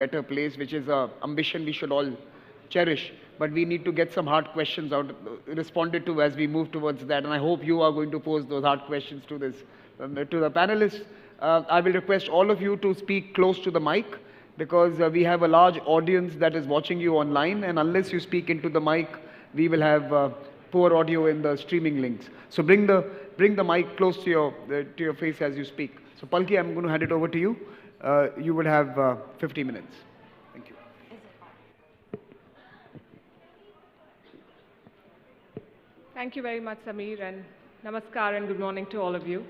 better place, which is a ambition we should all cherish. But we need to get some hard questions out responded to as we move towards that. And I hope you are going to pose those hard questions to to the panelists. I will request all of you to speak close to the mic because we have a large audience that is watching you online, and unless you speak into the mic, we will have poor audio in the streaming links. So bring the mic close to your face as you speak. So Palki, I'm going to hand it over to you. You would have 50 minutes. Thank you. Thank you very much, Samir, and namaskar and good morning to all of you.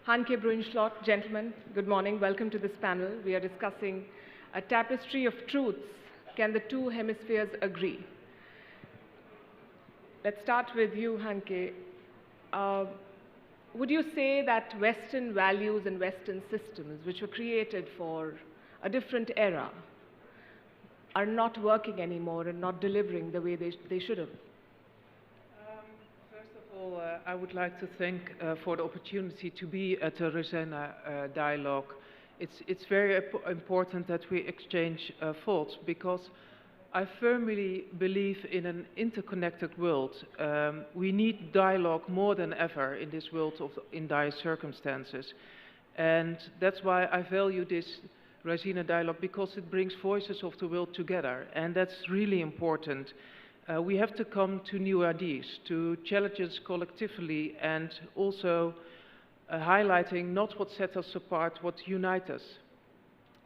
Hanke Bruins Slot, gentlemen, good morning. Welcome to this panel. We are discussing a tapestry of truths. Can the two hemispheres agree? Let's start with you, Hanke. Would you say that Western values and Western systems, which were created for a different era, are not working anymore and not delivering the way they should have? First of all, I would like to thank for the opportunity to be at the Resena dialogue. It's very important that we exchange thoughts because I firmly believe in an interconnected world. We need dialogue more than ever in this world in dire circumstances. And that's why I value this Resena dialogue, because it brings voices of the world together. And that's really important. We have to come to new ideas, to challenges collectively, and also highlighting not what sets us apart, what unites us.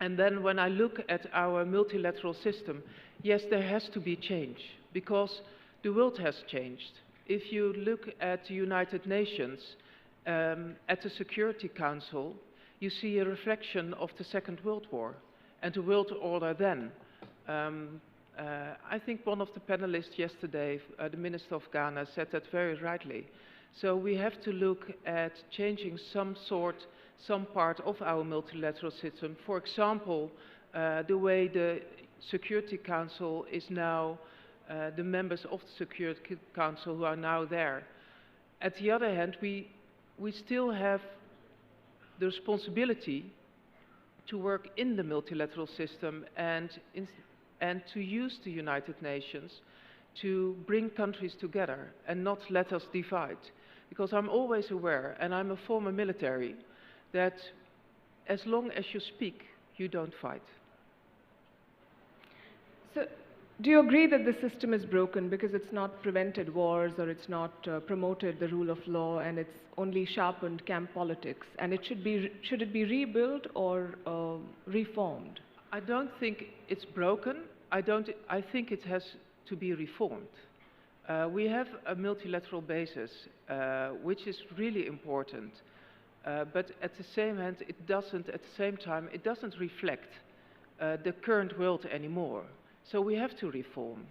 And then when I look at our multilateral system, yes, there has to be change, because the world has changed. If you look at the United Nations, at the Security Council, you see a reflection of the Second World War and the world order then. I think one of the panelists yesterday, the Minister of Ghana, said that very rightly. So we have to look at changing some part of our multilateral system. For example, the way the Security Council is now, the members of the Security Council who are now there. At the other hand, we still have the responsibility to work in the multilateral system and to use the United Nations to bring countries together and not let us divide. Because I'm always aware, and I'm a former military, that as long as you speak, you don't fight. So, do you agree that the system is broken because it's not prevented wars or it's not promoted the rule of law and it's only sharpened camp politics? And should it be rebuilt or reformed? I don't think it's broken. I think it has to be reformed. We have a multilateral basis, which is really important. But at the same time, it doesn't reflect the current world anymore. So we have to reform.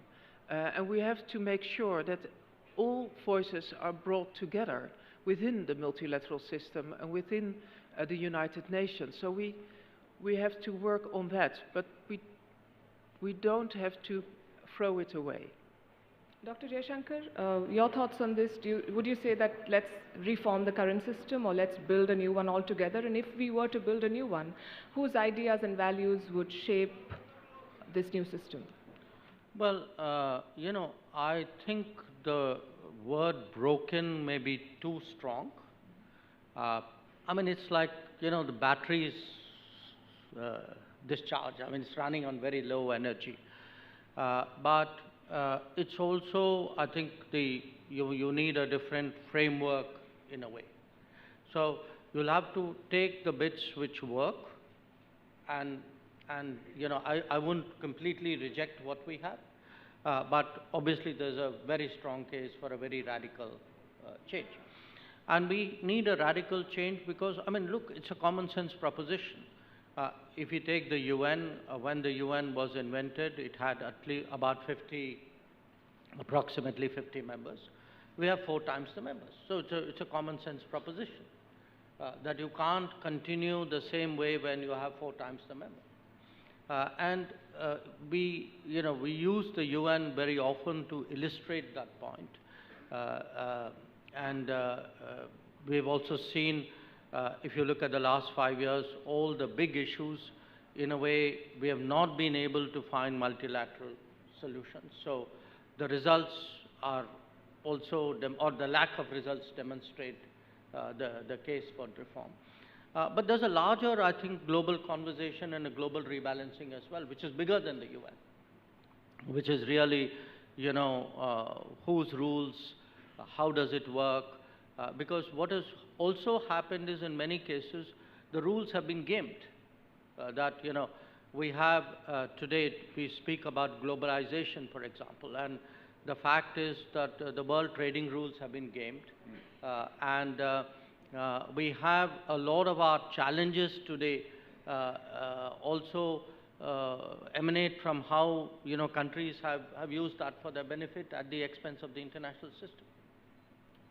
And we have to make sure that all voices are brought together within the multilateral system and within the United Nations. So we have to work on that, but we don't have to throw it away. Dr. Jaishankar, your thoughts on this? Would you say that let's reform the current system or let's build a new one altogether? And if we were to build a new one, whose ideas and values would shape this new system? Well, I think the word broken may be too strong. I mean, it's like, the battery's discharge. I mean, it's running on very low energy. But it's also, I think, you need a different framework in a way. So you'll have to take the bits which work, and I wouldn't completely reject what we have, but obviously there's a very strong case for a very radical change. And we need a radical change because, I mean, look, it's a common sense proposition. If you take the UN, when the UN was invented, it had at least about approximately 50 members. We have 4 times the members. So it's a common sense proposition that you can't continue the same way when you have 4 times the members. We use the UN very often to illustrate that point. We've also seen If you look at the last 5 years, all the big issues, in a way, we have not been able to find multilateral solutions. So the results are also, or the lack of results demonstrate the case for reform. But there's a larger, I think, global conversation and a global rebalancing as well, which is bigger than the UN, which is really, whose rules, how does it work? Because what has also happened is, in many cases, the rules have been gamed. We have today, we speak about globalization, for example, and the fact is that the world trading rules have been gamed. We have a lot of our challenges today also emanate from how countries have used that for their benefit at the expense of the international system.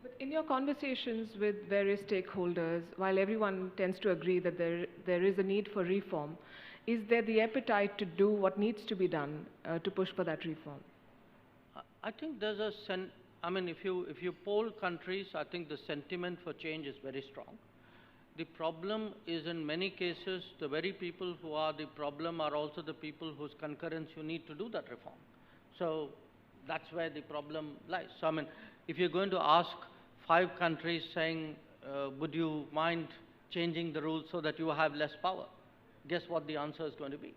But in your conversations with various stakeholders, while everyone tends to agree that there is a need for reform, is there the appetite to do what needs to be done to push for that reform? I think there's if you poll countries, I think the sentiment for change is very strong. The problem is, in many cases, the very people who are the problem are also the people whose concurrence you need to do that reform. So that's where the problem lies. So if you're going to ask 5 countries saying, would you mind changing the rules so that you have less power? Guess what the answer is going to be?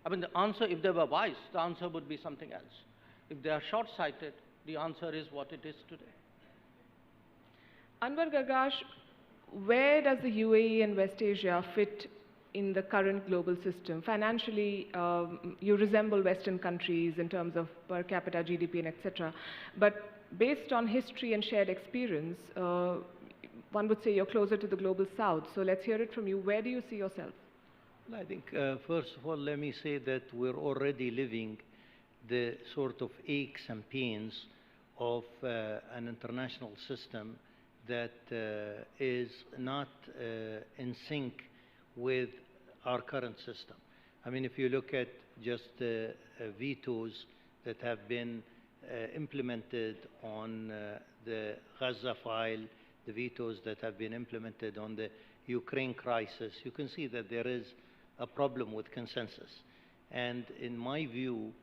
The answer, if they were wise, the answer would be something else. If they are short-sighted, the answer is what it is today. Anwar Gargash, where does the UAE and West Asia fit in the current global system? Financially, you resemble Western countries in terms of per capita GDP and etc. But based on history and shared experience, one would say you're closer to the global south. So let's hear it from you. Where do you see yourself? Well, I think, first of all, let me say that we're already living the sort of aches and pains of an international system that is not in sync with our current system. If you look at just the vetoes that have been implemented on the Gaza file, the vetoes that have been implemented on the Ukraine crisis, you can see that there is a problem with consensus. And in my view,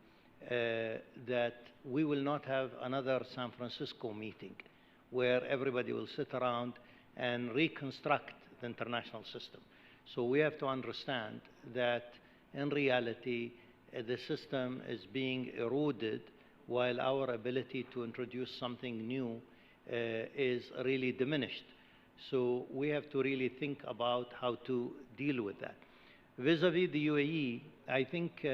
that we will not have another San Francisco meeting where everybody will sit around and reconstruct the international system. So we have to understand that in reality, the system is being eroded while our ability to introduce something new is really diminished. So we have to really think about how to deal with that. Vis-a-vis the UAE, I think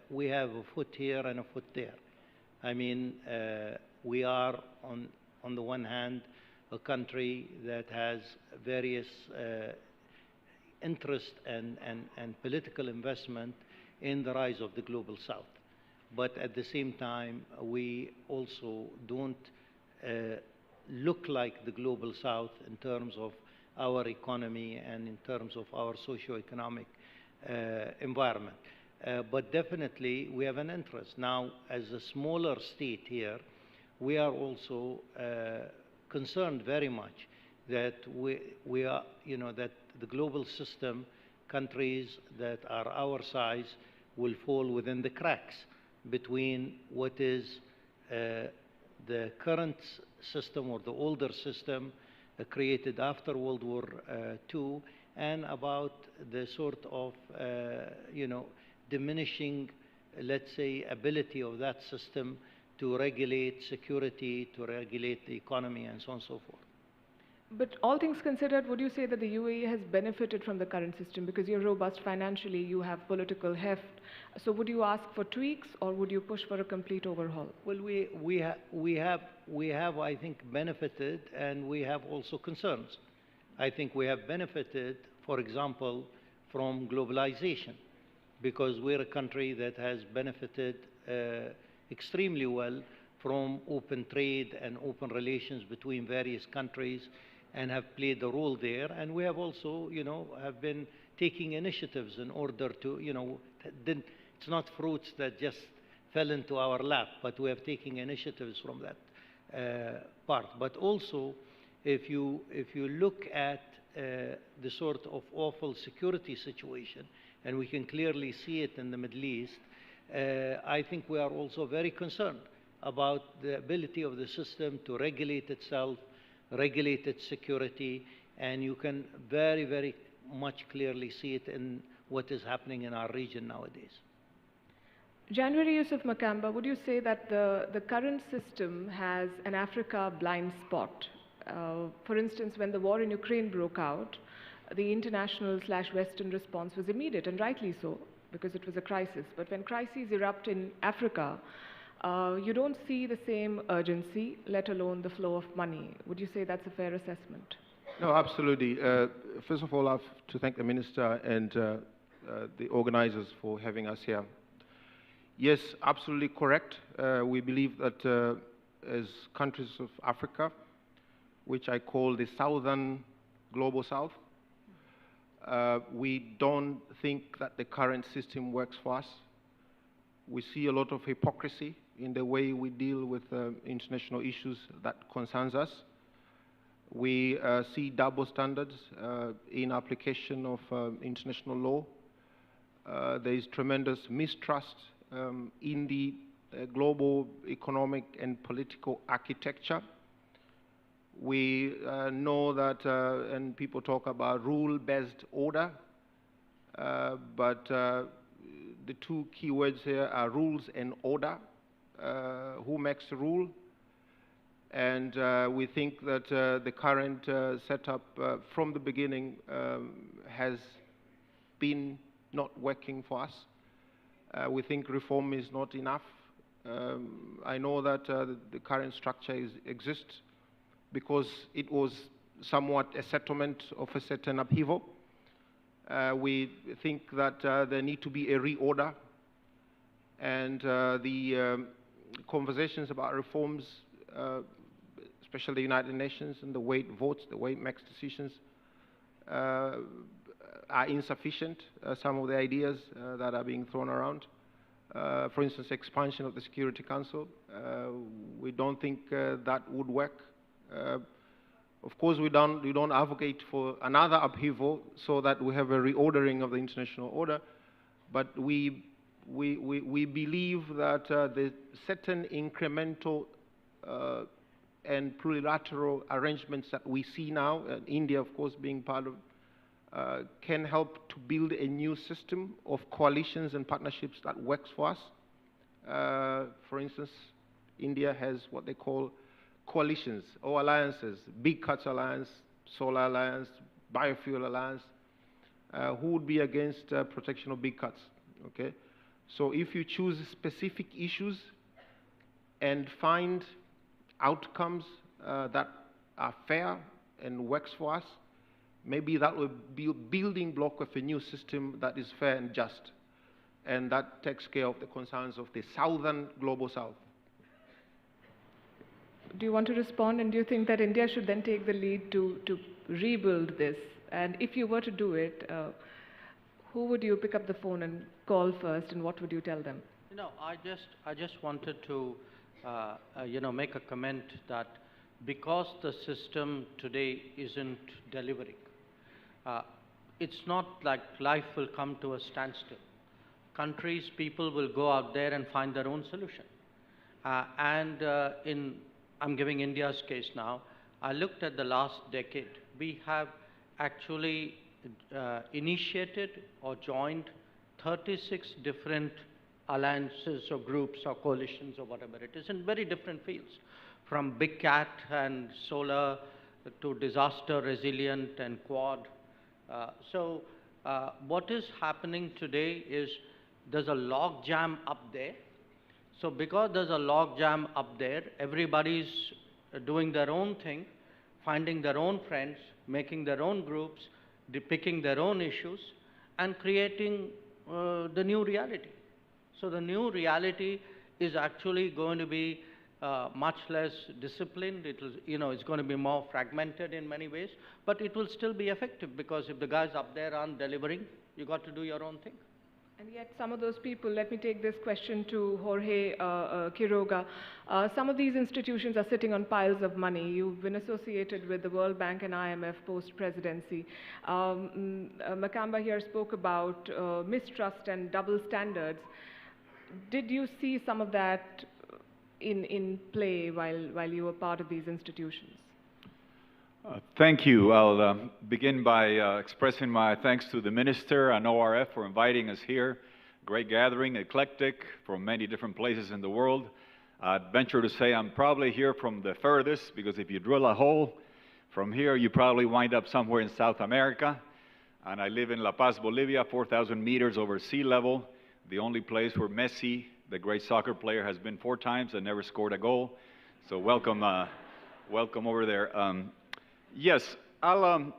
we have a foot here and a foot there. We are, on the one hand, a country that has various interest and political investment in the rise of the global south. But at the same time, we also don't look like the global south in terms of our economy and in terms of our socio-economic environment. But definitely, we have an interest. Now, as a smaller state here, we are also concerned very much that we are, that the global system, countries that are our size, will fall within the cracks between what is the current system or the older system created after World War II, and about the sort of, diminishing, let's say, ability of that system to regulate security, to regulate the economy, and so on and so forth. But all things considered, would you say that the UAE has benefited from the current system? Because you're robust financially, you have political heft. So would you ask for tweaks, or would you push for a complete overhaul? Well, we have, I think, benefited, and we have also concerns. I think we have benefited, for example, from globalization, because we're a country that has benefited extremely well from open trade and open relations between various countries, and have played a role there. And we have also, have been taking initiatives in order to, it's not fruits that just fell into our lap, but we have taken initiatives from that part. But also, if you look at the sort of awful security situation, and we can clearly see it in the Middle East, I think we are also very concerned about the ability of the system to regulate itself, regulate its security, and you can very, very much clearly see it in what is happening in our region nowadays. January, Yusuf Makamba, would you say that the current system has an Africa blind spot? For instance, when the war in Ukraine broke out, the international/Western response was immediate, and rightly so, because it was a crisis. But when crises erupt in Africa, you don't see the same urgency, let alone the flow of money. Would you say that's a fair assessment? No, absolutely. First of all, I have to thank the Minister and the organizers for having us here. Yes, absolutely correct. We believe that as countries of Africa, which I call the Southern Global South, we don't think that the current system works for us. We see a lot of hypocrisy in the way we deal with international issues that concerns us. We see double standards in application of international law. There is tremendous mistrust in the global economic and political architecture. We know that, and people talk about rule-based order, but the two key words here are rules and order. Who makes the rule? And we think that the current setup from the beginning has been not working for us. We think reform is not enough. I know that the current structure exists because it was somewhat a settlement of a certain upheaval. We think that there need to be a reorder, and the conversations about reforms, especially the United Nations and the way it votes, the way it makes decisions, are insufficient. Some of the ideas that are being thrown around, for instance, expansion of the Security Council, we don't think that would work. Of course, we don't advocate for another upheaval so that we have a reordering of the international order, but we believe that the certain incremental and plurilateral arrangements that we see now, India, of course, being part of, can help to build a new system of coalitions and partnerships that works for us. For instance, India has what they call coalitions or alliances: Big Cuts Alliance, Solar Alliance, Biofuel Alliance. Who would be against protection of big cuts? Okay, so if you choose specific issues and find outcomes that are fair and works for us, maybe that will be a building block of a new system that is fair and just, and that takes care of the concerns of the Southern Global South. Do you want to respond, and do you think that India should then take the lead to rebuild this? And if you were to do it, who would you pick up the phone and call first, and what would you tell them? You know, I just wanted to, make a comment that because the system today isn't delivering, it's not like life will come to a standstill. Countries, people will go out there and find their own solution. I'm giving India's case now. I looked at the last decade. We have actually initiated or joined 36 different alliances or groups or coalitions or whatever it is in very different fields, from Big Cat and solar to disaster resilient and Quad. What is happening today is there's a log jam up there. So because there's a log jam up there, everybody's doing their own thing, finding their own friends, making their own groups, depicting their own issues, and creating the new reality. So the new reality is actually going to be much less disciplined. It's going to be more fragmented in many ways, but it will still be effective, because if the guys up there aren't delivering, you got to do your own thing. And yet some of those people, let me take this question to Jorge Quiroga, some of these institutions are sitting on piles of money. You've been associated with the World Bank and IMF post-presidency. Makamba here spoke about mistrust and double standards. Did you see some of that in play while you were part of these institutions? Thank you. I'll begin by expressing my thanks to the Minister and ORF for inviting us here. Great gathering, eclectic, from many different places in the world. I'd venture to say I'm probably here from the furthest, because if you drill a hole from here, you probably wind up somewhere in South America. And I live in La Paz, Bolivia, 4,000 meters over sea level, the only place where Messi, the great soccer player, has been 4 times and never scored a goal. So welcome, welcome over there. Yes, I'll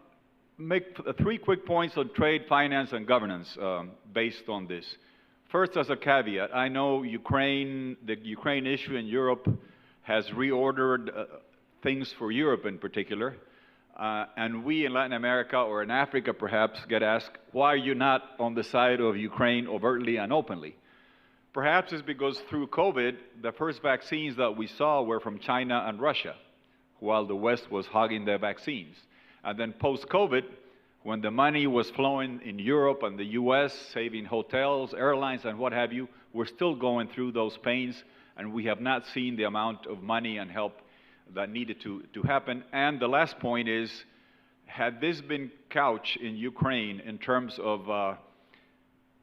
make 3 quick points on trade, finance, and governance based on this. First, as a caveat, I know the Ukraine issue in Europe has reordered things for Europe in particular. And we in Latin America, or in Africa perhaps, get asked, why are you not on the side of Ukraine overtly and openly? Perhaps it's because through COVID, the first vaccines that we saw were from China and Russia, while the West was hogging their vaccines. And then post-COVID, when the money was flowing in Europe and the US, saving hotels, airlines, and what have you, we're still going through those pains, and we have not seen the amount of money and help that needed to happen. And the last point is, had this been couched in Ukraine in terms of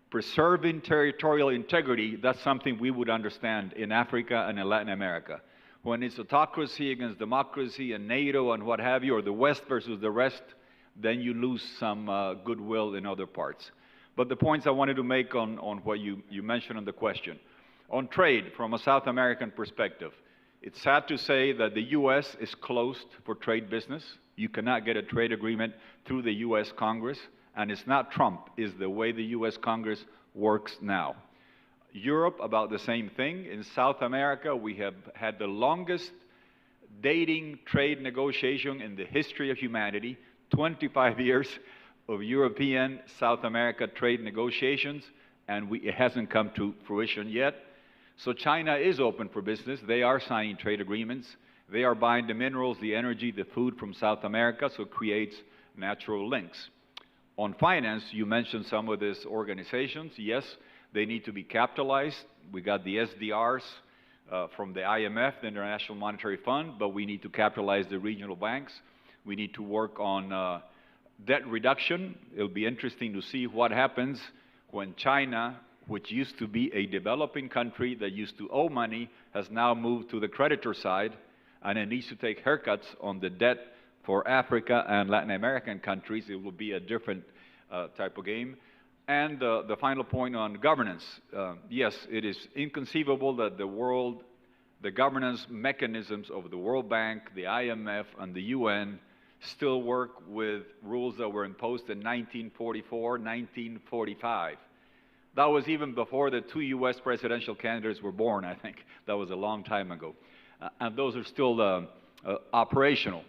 preserving territorial integrity, that's something we would understand in Africa and in Latin America. When it's autocracy against democracy and NATO and what have you, or the West versus the rest, then you lose some goodwill in other parts. But the points I wanted to make on what you mentioned on the question. On trade, from a South American perspective, it's sad to say that the US is closed for trade business. You cannot get a trade agreement through the US Congress, and it's not Trump, it's the way the US Congress works now. Europe, about the same thing. In South America, we have had the longest dating trade negotiation in the history of humanity, 25 years of European-South America trade negotiations, and it hasn't come to fruition yet. So China is open for business. They are signing trade agreements. They are buying the minerals, the energy, the food from South America, so it creates natural links. On finance, you mentioned some of these organizations. Yes, they need to be capitalized. We got the SDRs from the IMF, the International Monetary Fund, but we need to capitalize the regional banks. We need to work on debt reduction. It'll be interesting to see what happens when China, which used to be a developing country that used to owe money, has now moved to the creditor side, and it needs to take haircuts on the debt for Africa and Latin American countries. It will be a different type of game. And the final point on governance. Yes, it is inconceivable that the governance mechanisms of the World Bank, the IMF, and the UN still work with rules that were imposed in 1944, 1945. That was even before the 2 US presidential candidates were born, I think. That was a long time ago. And those are still operational.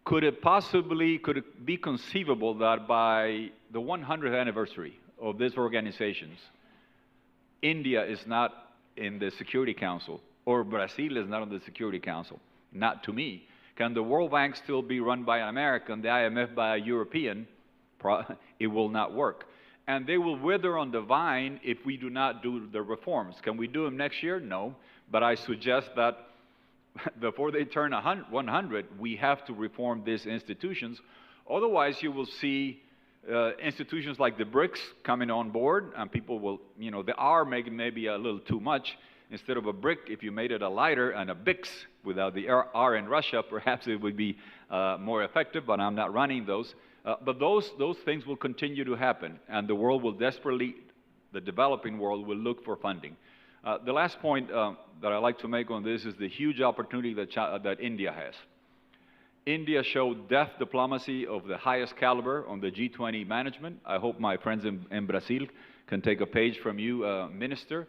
Could it be conceivable that by the 100th anniversary of these organizations, India is not in the Security Council, or Brazil is not on the Security Council? Not to me. Can the World Bank still be run by an American, the IMF by a European? It will not work. And they will wither on the vine if we do not do the reforms. Can we do them next year? No. But I suggest that before they turn 100, we have to reform these institutions. Otherwise, you will see institutions like the BRICS coming on board, and people will, the R making maybe a little too much. Instead of a brick, if you made it a lighter, and a BICS without the R in Russia, perhaps it would be more effective, but I'm not running those. But those things will continue to happen, and the world will desperately, the developing world will look for funding. The last point that I'd like to make on this is the huge opportunity that India has. India showed deft diplomacy of the highest caliber on the G20 management. I hope my friends in Brazil can take a page from you, Minister.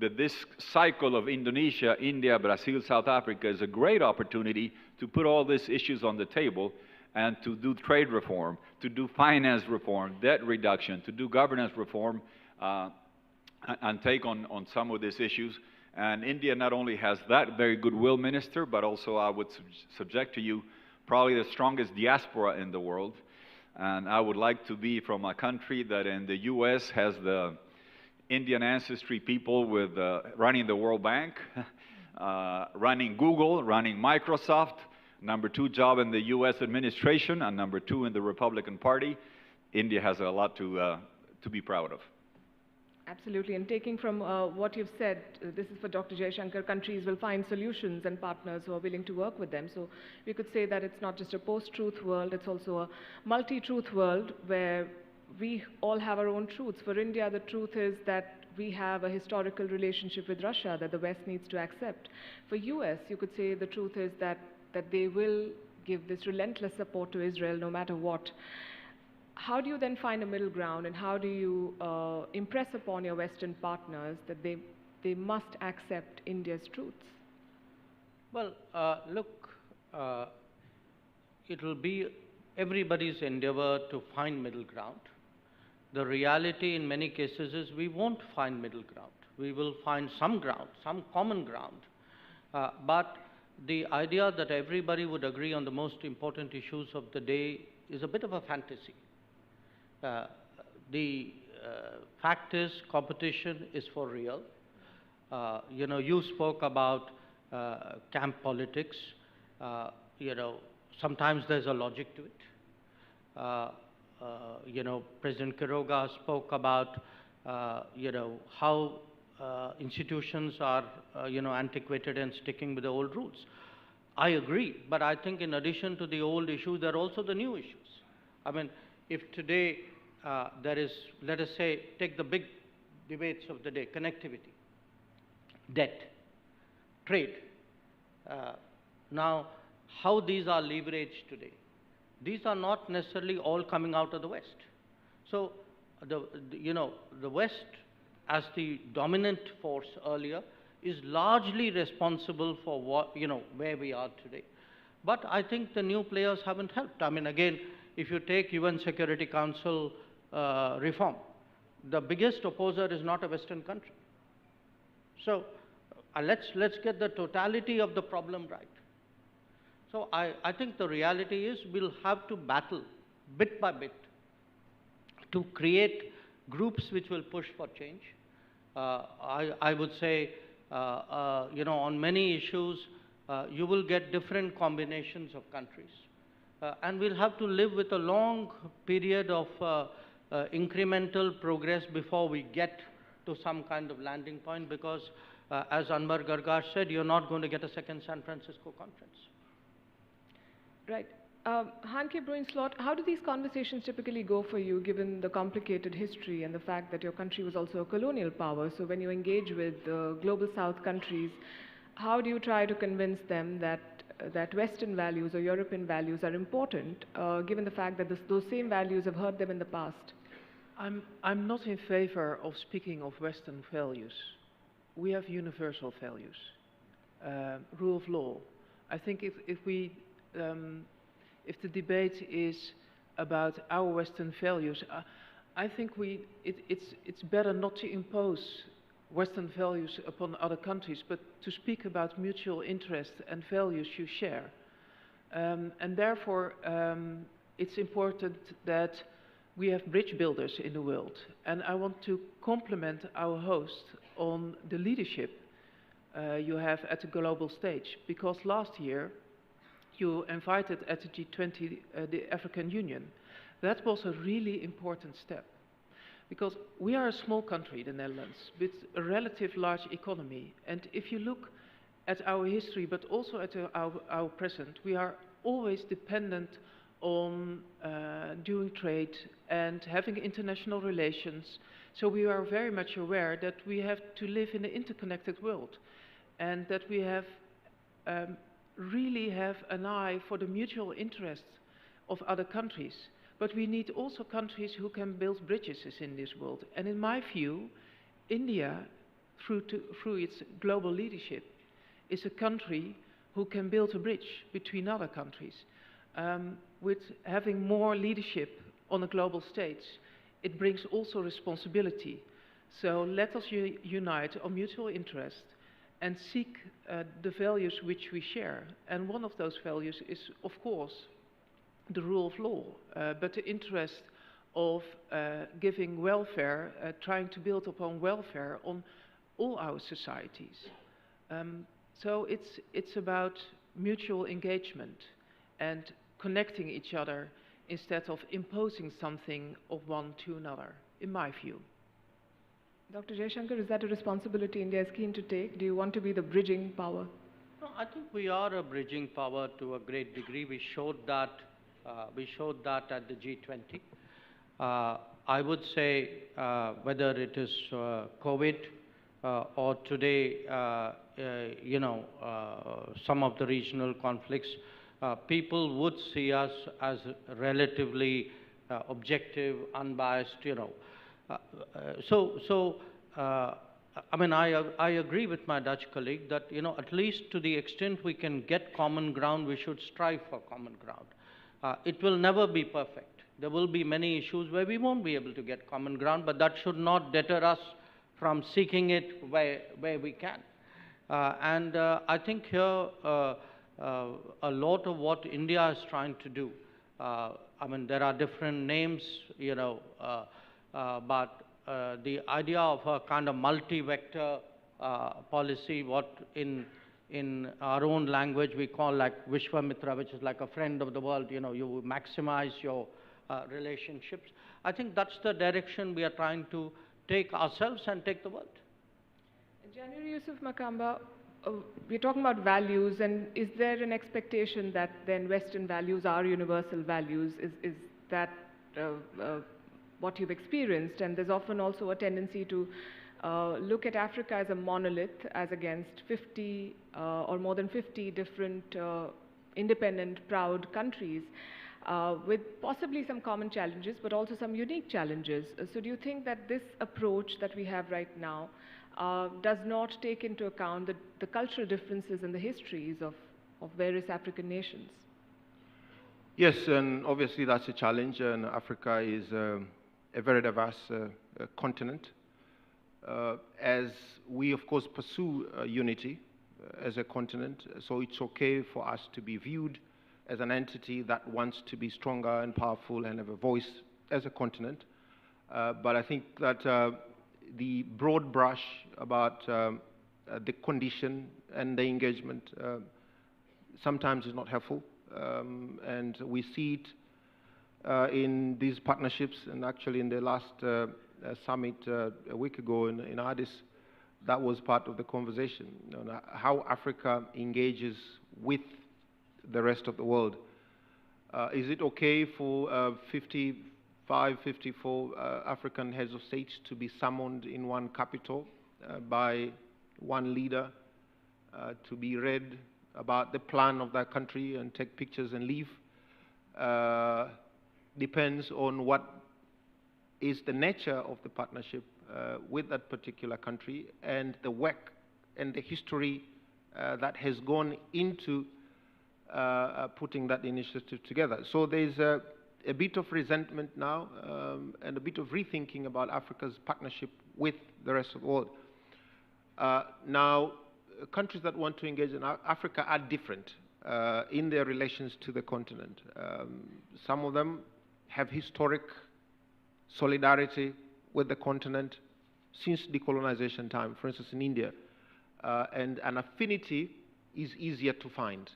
That this cycle of Indonesia, India, Brazil, South Africa is a great opportunity to put all these issues on the table and to do trade reform, to do finance reform, debt reduction, to do governance reform. and take on some of these issues. And India not only has that very goodwill minister, but also I would subject to you probably the strongest diaspora in the world. And I would like to be from a country that in the US has the Indian ancestry people with running the World Bank, running Google, running Microsoft, number 2 job in the US administration, and number 2 in the Republican Party. India has a lot to be proud of. Absolutely, and taking from what you've said, this is for Dr. Jaishankar, countries will find solutions and partners who are willing to work with them. So we could say that it's not just a post-truth world, it's also a multi-truth world where we all have our own truths. For India, the truth is that we have a historical relationship with Russia that the West needs to accept. For US, you could say the truth is that they will give this relentless support to Israel no matter what. How do you then find a middle ground, and how do you impress upon your Western partners that they must accept India's truths? Well, look, it will be everybody's endeavor to find middle ground. The reality in many cases is we won't find middle ground. We will find some ground, some common ground. But the idea that everybody would agree on the most important issues of the day is a bit of a fantasy. The fact is, competition is for real. You know, you spoke about camp politics. You know, sometimes there's a logic to it. You know, President Quiroga spoke about, you know, how institutions are, you know, antiquated and sticking with the old rules. I agree, but I think in addition to the old issues, there are also the new issues. I mean, if today there is, let us say, take the big debates of the day, connectivity, debt, trade. Now, how these are leveraged today. These are not necessarily all coming out of the West. So, you know, the West, as the dominant force earlier, is largely responsible for what, you know, where we are today. But I think the new players haven't helped. I mean, again, if you take UN Security Council reform, the biggest opposer is not a Western country. So, let's get the totality of the problem right. So I think the reality is we'll have to battle bit by bit to create groups which will push for change. I would say, you know, on many issues, you will get different combinations of countries. And we'll have to live with a long period of incremental progress before we get to some kind of landing point, because as Anwar Gargash said, you're not going to get a second San Francisco conference. Right. Hanke Bruins Slot, how do these conversations typically go for you, given the complicated history and the fact that your country was also a colonial power? So when you engage with global South countries, how do you try to convince them that Western values or European values are important, given the fact that those same values have hurt them in the past? I'm not in favor of speaking of Western values. We have universal values. Rule of law. I think if the debate is about our Western values, I think it's better not to impose Western values upon other countries, but to speak about mutual interest and values you share. And therefore, it's important that we have bridge builders in the world. And I want to compliment our host on the leadership you have at the global stage, because last year you invited at the G20 the African Union. That was a really important step, because we are a small country, the Netherlands, with a relative large economy. And if you look at our history, but also at our present, we are always dependent on doing trade and having international relations. So we are very much aware that we have to live in an interconnected world, and that we have really have an eye for the mutual interests of other countries. But we need also countries who can build bridges in this world. And in my view, India, through its global leadership, is a country who can build a bridge between other countries. With having more leadership on a global stage, it brings also responsibility. So let us unite on mutual interest and seek the values which we share. And one of those values is, of course, the rule of law, but the interest of giving welfare, trying to build upon welfare on all our societies. So it's about mutual engagement and connecting each other instead of imposing something of one to another, in my view. Dr. Jaishankar, is that a responsibility India is keen to take? Do you want to be the bridging power? No, I think we are a bridging power to a great degree. We showed that at the G20. I would say whether it is COVID or today, some of the regional conflicts, people would see us as relatively objective, unbiased, I mean, I agree with my Dutch colleague that, at least to the extent we can get common ground, we should strive for common ground. It will never be perfect. There will be many issues where we won't be able to get common ground, but that should not deter us from seeking it where we can. I think here a lot of what India is trying to do, I mean, there are different names, but the idea of a kind of multi-vector policy, what in our own language we call like Vishwamitra, which is like a friend of the world, you maximize your relationships. I think that's the direction we are trying to take ourselves and take the world. In January, Yusuf Makamba, we're talking about values, and is there an expectation that then Western values are universal values? Is that what you've experienced? And there's often also a tendency to look at Africa as a monolith, as against 50 or more than 50 different independent, proud countries with possibly some common challenges, but also some unique challenges. So do you think that this approach that we have right now does not take into account the cultural differences and the histories of various African nations? Yes, and obviously that's a challenge, and Africa is a very diverse continent. As we, of course, pursue unity as a continent, so it's okay for us to be viewed as an entity that wants to be stronger and powerful and have a voice as a continent. But I think that the broad brush about the condition and the engagement sometimes is not helpful. And we see it in these partnerships, and actually in the last summit a week ago in Addis, that was part of the conversation, how Africa engages with the rest of the world. Is it okay for 55, 54 African heads of states to be summoned in one capital by one leader to be read about the plan of that country and take pictures and leave? Depends on what is the nature of the partnership with that particular country and the work and the history that has gone into putting that initiative together. So there's a bit of resentment now and a bit of rethinking about Africa's partnership with the rest of the world. Now, countries that want to engage in Africa are different in their relations to the continent. Some of them have historic solidarity with the continent since decolonization time, for instance in India, and an affinity is easier to find.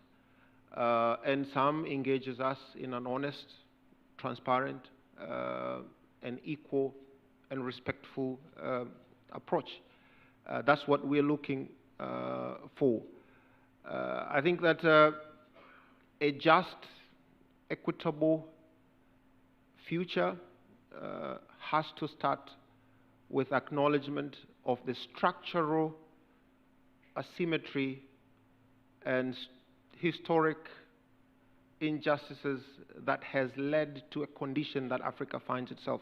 And some engages us in an honest, transparent, and equal and respectful approach. That's what we're looking for. I think that a just, equitable future has to start with acknowledgement of the structural asymmetry and historic injustices that has led to a condition that Africa finds itself.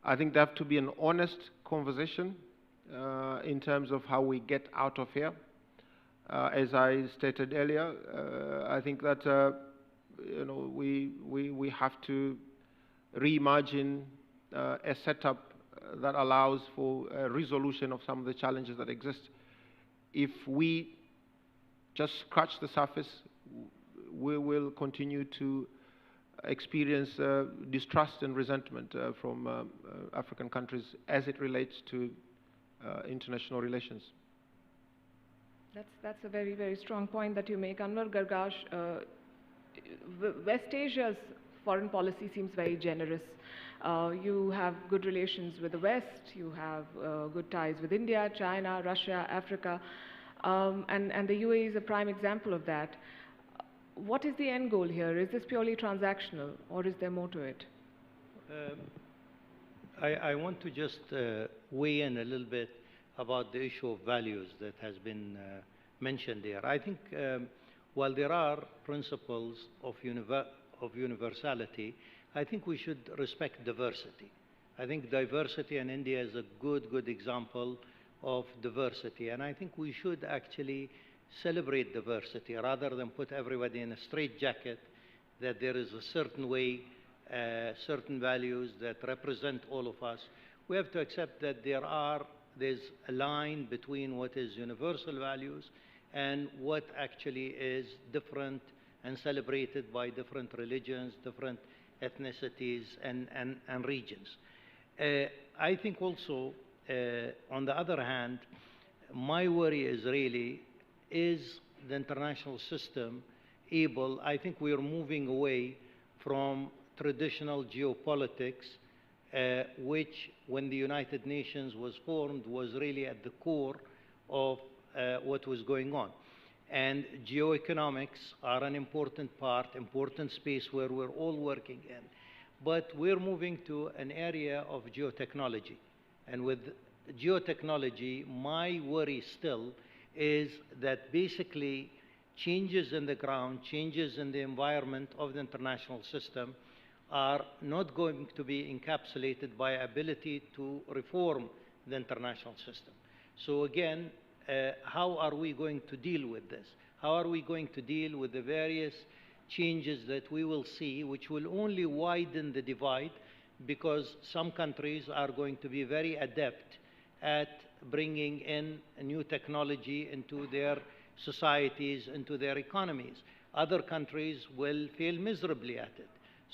I think there has to be an honest conversation in terms of how we get out of here. As I stated earlier, I think that we have to reimagine a setup that allows for a resolution of some of the challenges that exist. If we just scratch the surface, we will continue to experience distrust and resentment from African countries as it relates to international relations. That's a very, very strong point that you make. Anwar Gargash, West Asia's foreign policy seems very generous. You have good relations with the West, you have good ties with India, China, Russia, Africa, and the UAE is a prime example of that. What is the end goal here? Is this purely transactional, or is there more to it? I want to just weigh in a little bit about the issue of values that has been mentioned here. I think while there are principles of universality, I think we should respect diversity. I think diversity, and India is a good example of diversity. And I think we should actually celebrate diversity rather than put everybody in a straitjacket that there is a certain way, certain values that represent all of us. We have to accept that there's a line between what is universal values and what actually is different and celebrated by different religions, different ethnicities and regions. I think also, on the other hand, my worry is really, is the international system able, I think we are moving away from traditional geopolitics, which when the United Nations was formed was really at the core of what was going on. And geoeconomics are an important part, important space where we're all working in. But we're moving to an area of geotechnology. And with geotechnology, my worry still is that basically changes in the ground, changes in the environment of the international system are not going to be encapsulated by ability to reform the international system. So again, how are we going to deal with this? How are we going to deal with the various changes that we will see, which will only widen the divide, because some countries are going to be very adept at bringing in a new technology into their societies, into their economies. Other countries will fail miserably at it.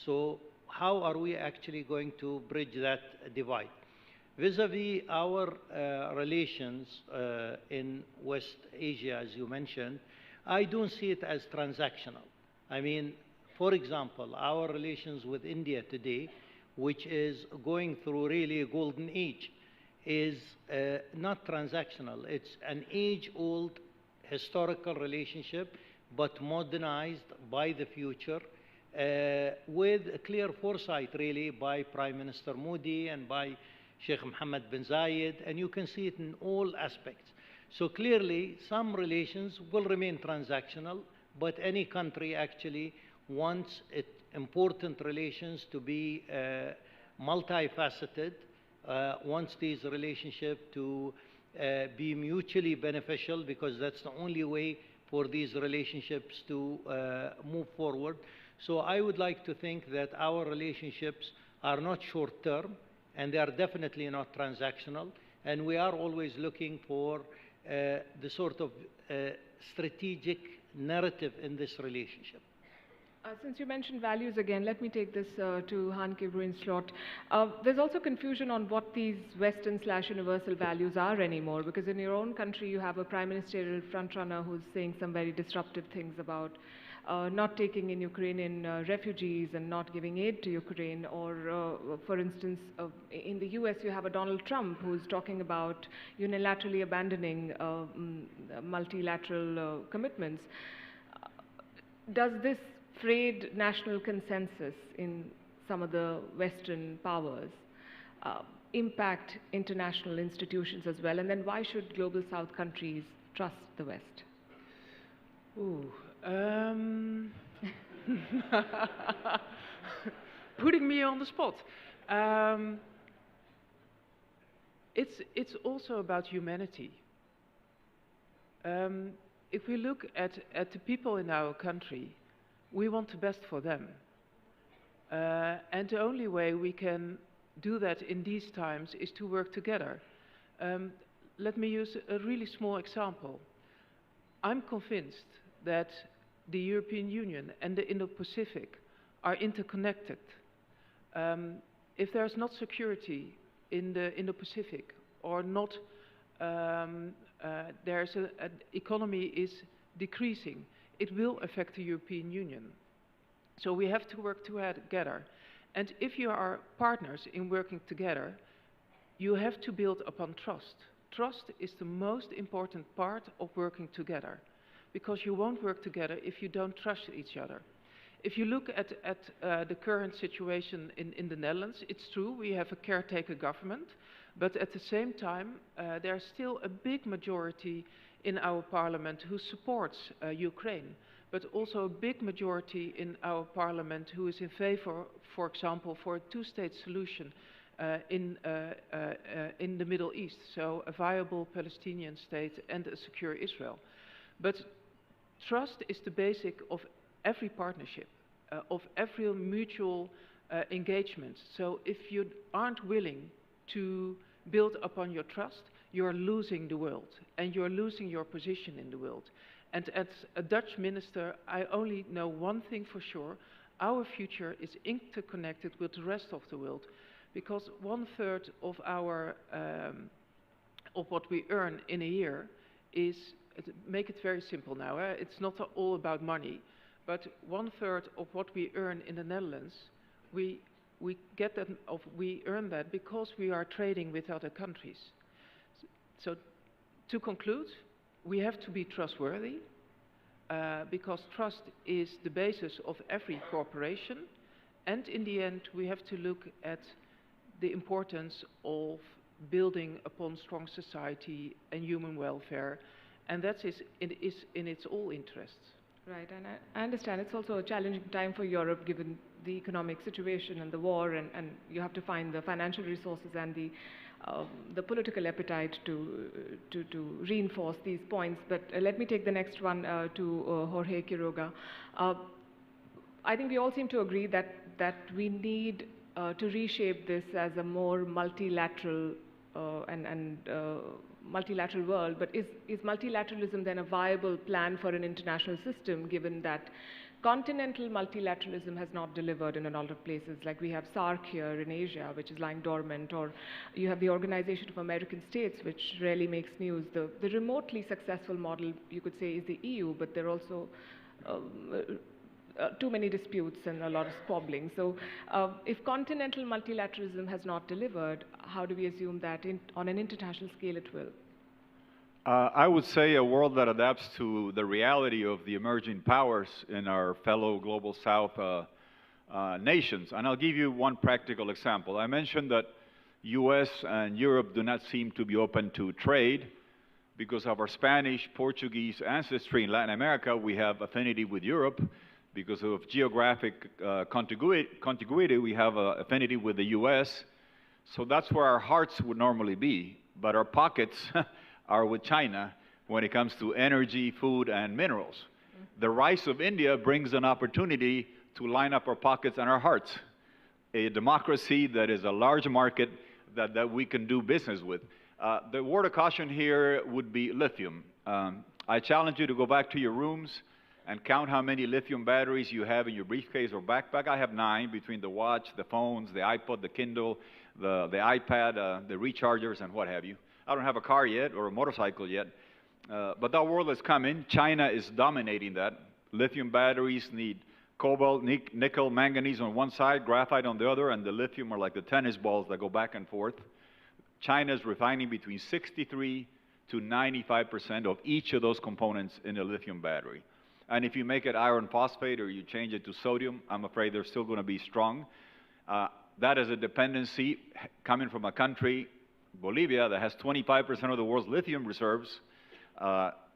So how are we actually going to bridge that divide? Vis-a-vis our relations in West Asia, as you mentioned, I don't see it as transactional. I mean, for example, our relations with India today, which is going through really a golden age, is not transactional. It's an age-old historical relationship, but modernized by the future, with a clear foresight, really, by Prime Minister Modi and by Sheikh Mohammed bin Zayed, and you can see it in all aspects. So clearly, some relations will remain transactional, but any country actually wants important relations to be multifaceted, wants these relationships to be mutually beneficial, because that's the only way for these relationships to move forward. So I would like to think that our relationships are not short-term, and they are definitely not transactional, and we are always looking for the sort of strategic narrative in this relationship. Since you mentioned values again, let me take this to Hanke Bruins Slot. There's also confusion on what these Western/universal values are anymore, because in your own country you have a prime ministerial frontrunner who's saying some very disruptive things about not taking in Ukrainian refugees and not giving aid to Ukraine, or for instance, in the US you have a Donald Trump who's talking about unilaterally abandoning multilateral commitments. Does this frayed national consensus in some of the Western powers impact international institutions as well? And then why should global South countries trust the West? Ooh. Putting me on the spot. It's also about humanity. If we look at the people in our country, we want the best for them. And the only way we can do that in these times is to work together. Let me use a really small example. I'm convinced that the European Union and the Indo-Pacific are interconnected. If there's not security in the Indo-Pacific, or not, there's an economy is decreasing, it will affect the European Union. So we have to work together. And if you are partners in working together, you have to build upon trust. Trust is the most important part of working together, because you won't work together if you don't trust each other. If you look at the current situation in the Netherlands, it's true, we have a caretaker government, but at the same time, there's still a big majority in our parliament who supports Ukraine, but also a big majority in our parliament who is in favor, for example, for a two-state solution in the Middle East, so a viable Palestinian state and a secure Israel. But trust is the basic of every partnership, of every mutual engagement. So if you aren't willing to build upon your trust, you're losing the world, and you're losing your position in the world. And as a Dutch minister, I only know one thing for sure: our future is interconnected with the rest of the world, because 1/3 of our of what we earn in a year is, make it very simple now, it's not all about money, but 1/3 of what we earn in the Netherlands, we earn that because we are trading with other countries. So to conclude, we have to be trustworthy, because trust is the basis of every cooperation, and in the end we have to look at the importance of building upon strong society and human welfare, and that is in its all interests. Right, and I understand it's also a challenging time for Europe given the economic situation and the war, and you have to find the financial resources and the political appetite to reinforce these points. But let me take the next one to Jorge Quiroga. I think we all seem to agree that we need to reshape this as a more multilateral multilateral world, but is multilateralism then a viable plan for an international system, given that continental multilateralism has not delivered in a lot of places? Like we have SAARC here in Asia, which is lying dormant, or you have the Organization of American States, which rarely makes news. The remotely successful model, you could say, is the EU, but there are also too many disputes and a lot of squabbling. So if continental multilateralism has not delivered, how do we assume that on an international scale it will? I would say a world that adapts to the reality of the emerging powers in our fellow global south nations. And I'll give you one practical example. I mentioned that US and Europe do not seem to be open to trade. Because of our Spanish, Portuguese ancestry in Latin America, we have affinity with Europe. Because of geographic contiguity, we have affinity with the US. So that's where our hearts would normally be. But our pockets are with China when it comes to energy, food, and minerals. The rise of India brings an opportunity to line up our pockets and our hearts. A democracy that is a large market that we can do business with. The word of caution here would be lithium. I challenge you to go back to your rooms and count how many lithium batteries you have in your briefcase or backpack. I have 9 between the watch, the phones, the iPod, the Kindle, the iPad, the rechargers, and what have you. I don't have a car yet or a motorcycle yet, but that world is coming. China is dominating that. Lithium batteries need cobalt, nickel, manganese on one side, graphite on the other, and the lithium are like the tennis balls that go back and forth. China is refining between 63 to 95% of each of those components in a lithium battery. And if you make it iron phosphate or you change it to sodium, I'm afraid they're still going to be strong. That is a dependency coming from a country, Bolivia, that has 25% of the world's lithium reserves.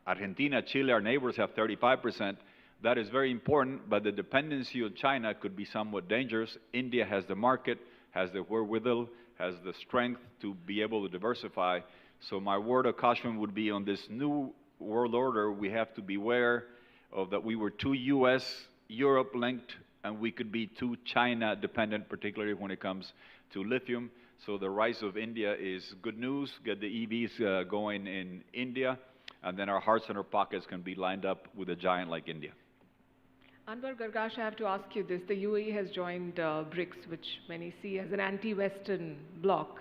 Argentina, Chile, our neighbors have 35%. That is very important, but the dependency on China could be somewhat dangerous. India has the market, has the wherewithal, has the strength to be able to diversify. So my word of caution would be on this new world order, we have to beware of that we were too US, Europe linked, and we could be too China dependent, particularly when it comes to lithium. So the rise of India is good news. Get the EVs going in India, and then our hearts and our pockets can be lined up with a giant like India. Anwar Gargash, I have to ask you this. The UAE has joined BRICS, which many see as an anti-Western bloc.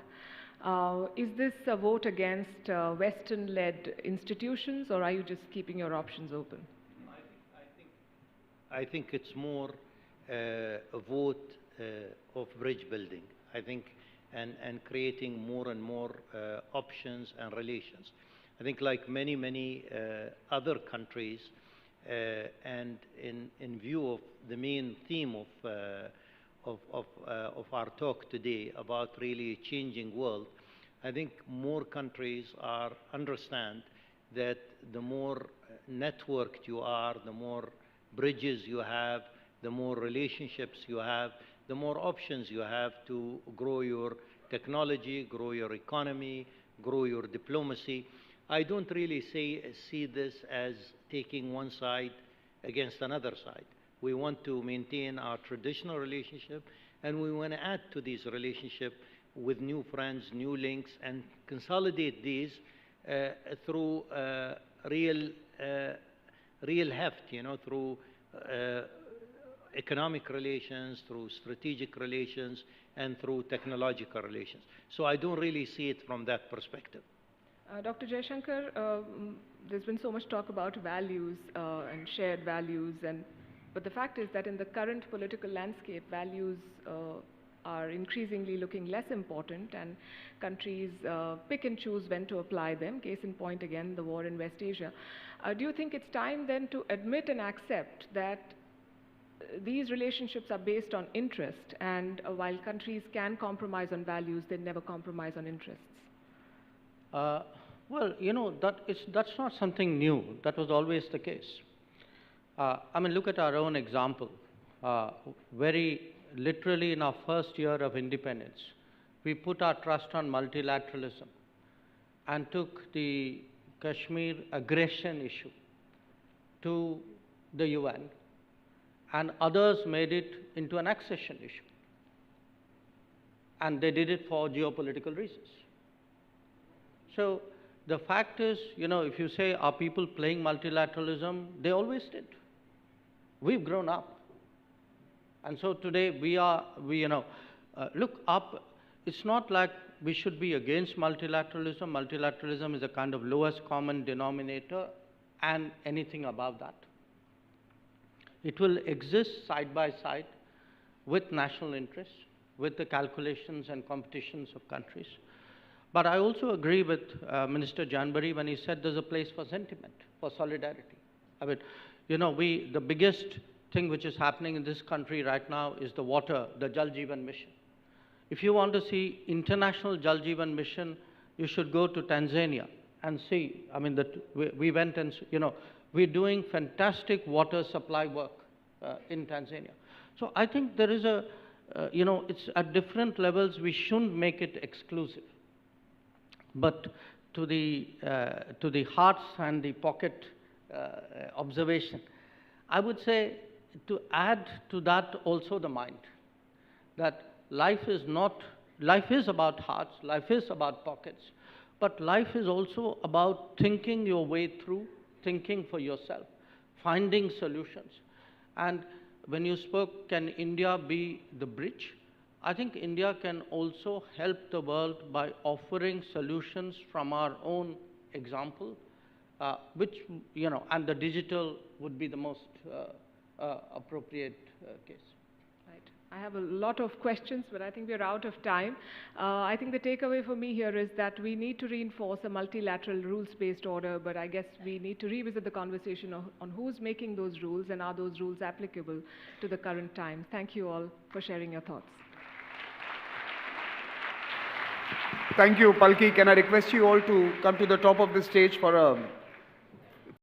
Is this a vote against Western-led institutions, or are you just keeping your options open? I think it's more a vote of bridge building. I think, and creating more and more options and relations. I think like many other countries, and in view of the main theme of our talk today about really changing world, I think more countries understand that the more networked you are, the more bridges you have, the more relationships you have, the more options you have to grow your technology, grow your economy, grow your diplomacy. I don't really see this as taking one side against another side. We want to maintain our traditional relationship, and we want to add to these relationships with new friends, new links, and consolidate these through real heft, through economic relations, through strategic relations, and through technological relations. So I don't really see it from that perspective. Dr. Jaishankar, there's been so much talk about values and shared values, but the fact is that in the current political landscape, values are increasingly looking less important, and countries pick and choose when to apply them. Case in point, again, the war in West Asia. Do you think it's time then to admit and accept that these relationships are based on interest, and while countries can compromise on values, they never compromise on interests? Well, that's not something new. That was always the case. I mean, look at our own example. Very literally in our first year of independence, we put our trust on multilateralism and took the Kashmir aggression issue to the UN, and others made it into an accession issue. And they did it for geopolitical reasons. So the fact is, if you say, are people playing multilateralism? They always did. We've grown up. And so today look up, it's not like we should be against multilateralism. Multilateralism is a kind of lowest common denominator and anything above that. It will exist side by side with national interests, with the calculations and competitions of countries. But I also agree with Minister Janbari when he said there's a place for sentiment, for solidarity. I mean, the biggest thing which is happening in this country right now is the water, the Jal Jeevan Mission. If you want to see international Jal Jeevan Mission, you should go to Tanzania and see. I mean, we went and, we're doing fantastic water supply work in Tanzania. So I think there is it's at different levels. We shouldn't make it exclusive. But to the hearts and the pocket observation, I would say to add to that also the mind, that life is about hearts, life is about pockets, but life is also about thinking your way through, thinking for yourself, finding solutions. And when you spoke, can India be the bridge? I think India can also help the world by offering solutions from our own example, which, and the digital would be the most appropriate case. Right. I have a lot of questions, but I think we're out of time. I think the takeaway for me here is that we need to reinforce a multilateral rules-based order, but I guess we need to revisit the conversation on who's making those rules and are those rules applicable to the current times. Thank you all for sharing your thoughts. Thank you, Palki. Can I request you all to come to the top of the stage for a